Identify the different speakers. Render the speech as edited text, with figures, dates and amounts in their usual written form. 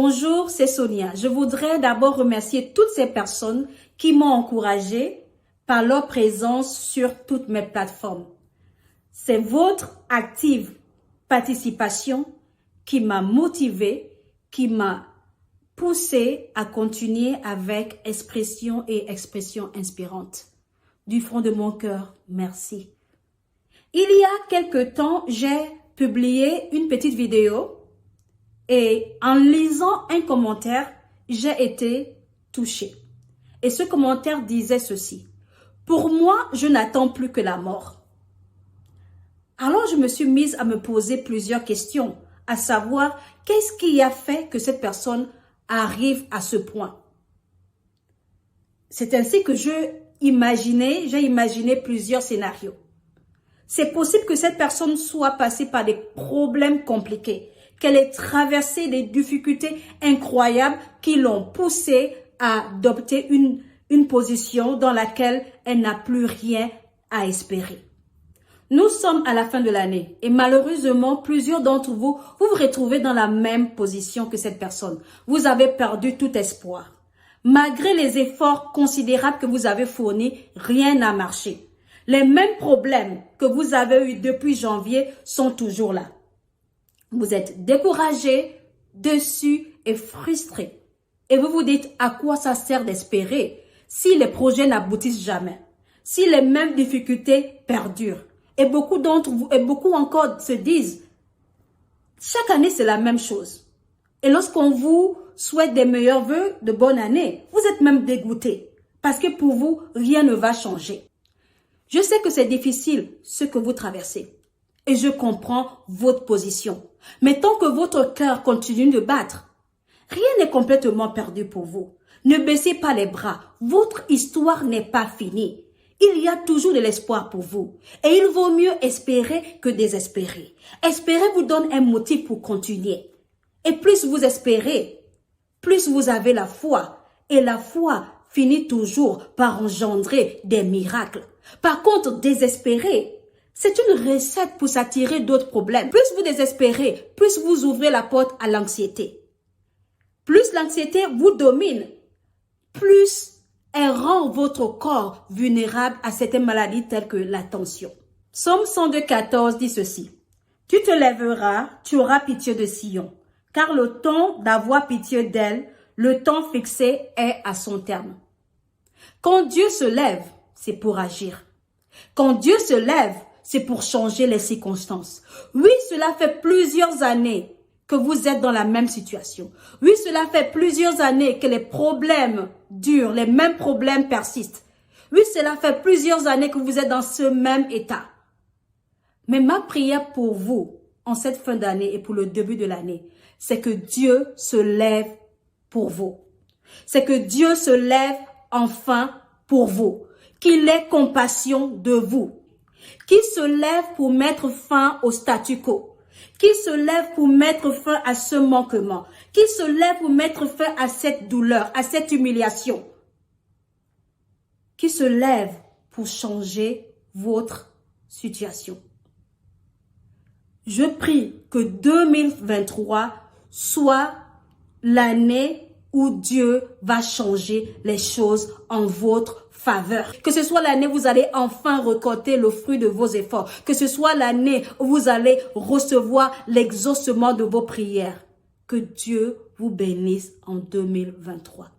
Speaker 1: Bonjour, c'est Sonia. Je voudrais d'abord remercier toutes ces personnes qui m'ont encouragée par leur présence sur toutes mes plateformes. C'est votre active participation qui m'a motivée, qui m'a poussée à continuer avec expression et expression inspirante. Du fond de mon cœur, merci. Il y a quelque temps, j'ai publié une petite vidéo et en lisant un commentaire, j'ai été touchée. Et ce commentaire disait ceci: pour moi, je n'attends plus que la mort. Alors je me suis mise à me poser plusieurs questions, à savoir qu'est-ce qui a fait que cette personne arrive à ce point. C'est ainsi que j'ai imaginé plusieurs scénarios. C'est possible que cette personne soit passée par des problèmes compliqués, qu'elle ait traversé des difficultés incroyables qui l'ont poussée à adopter une position dans laquelle elle n'a plus rien à espérer. Nous sommes à la fin de l'année et malheureusement, plusieurs d'entre vous vous retrouvez dans la même position que cette personne. Vous avez perdu tout espoir. Malgré les efforts considérables que vous avez fournis, rien n'a marché. Les mêmes problèmes que vous avez eus depuis janvier sont toujours là. Vous êtes découragé, déçu et frustré. Et vous vous dites à quoi ça sert d'espérer si les projets n'aboutissent jamais, si les mêmes difficultés perdurent. Et beaucoup d'entre vous, et beaucoup encore se disent, chaque année c'est la même chose. Et lorsqu'on vous souhaite des meilleurs vœux de bonne année, vous êtes même dégoûté parce que pour vous, rien ne va changer. Je sais que c'est difficile ce que vous traversez et je comprends votre position. Mais tant que votre cœur continue de battre, rien n'est complètement perdu pour vous. Ne baissez pas les bras. Votre histoire n'est pas finie. Il y a toujours de l'espoir pour vous. Et il vaut mieux espérer que désespérer. Espérer vous donne un motif pour continuer. Et plus vous espérez, plus vous avez la foi. Et la foi finit toujours par engendrer des miracles. Par contre, désespérer, c'est une recette pour s'attirer d'autres problèmes. Plus vous désespérez, plus vous ouvrez la porte à l'anxiété. Plus l'anxiété vous domine, plus elle rend votre corps vulnérable à certaines maladies telles que la tension. Psaume 102,14 dit ceci: tu te lèveras, tu auras pitié de Sion, car le temps d'avoir pitié d'elle, le temps fixé est à son terme. Quand Dieu se lève, c'est pour agir. Quand Dieu se lève, c'est pour changer les circonstances. Oui, cela fait plusieurs années que vous êtes dans la même situation. Oui, cela fait plusieurs années que les problèmes durent, les mêmes problèmes persistent. Oui, cela fait plusieurs années que vous êtes dans ce même état. Mais ma prière pour vous, en cette fin d'année et pour le début de l'année, c'est que Dieu se lève pour vous. C'est que Dieu se lève enfin pour vous. Qu'il ait compassion de vous. Qu'il se lève pour mettre fin au statu quo. Qu'il se lève pour mettre fin à ce manquement. Qu'il se lève pour mettre fin à cette douleur, à cette humiliation. Qu'il se lève pour changer votre situation. Je prie que 2023 soit l'année où Dieu va changer les choses en votre faveur. Que ce soit l'année où vous allez enfin récolter le fruit de vos efforts. Que ce soit l'année où vous allez recevoir l'exaucement de vos prières. Que Dieu vous bénisse en 2023.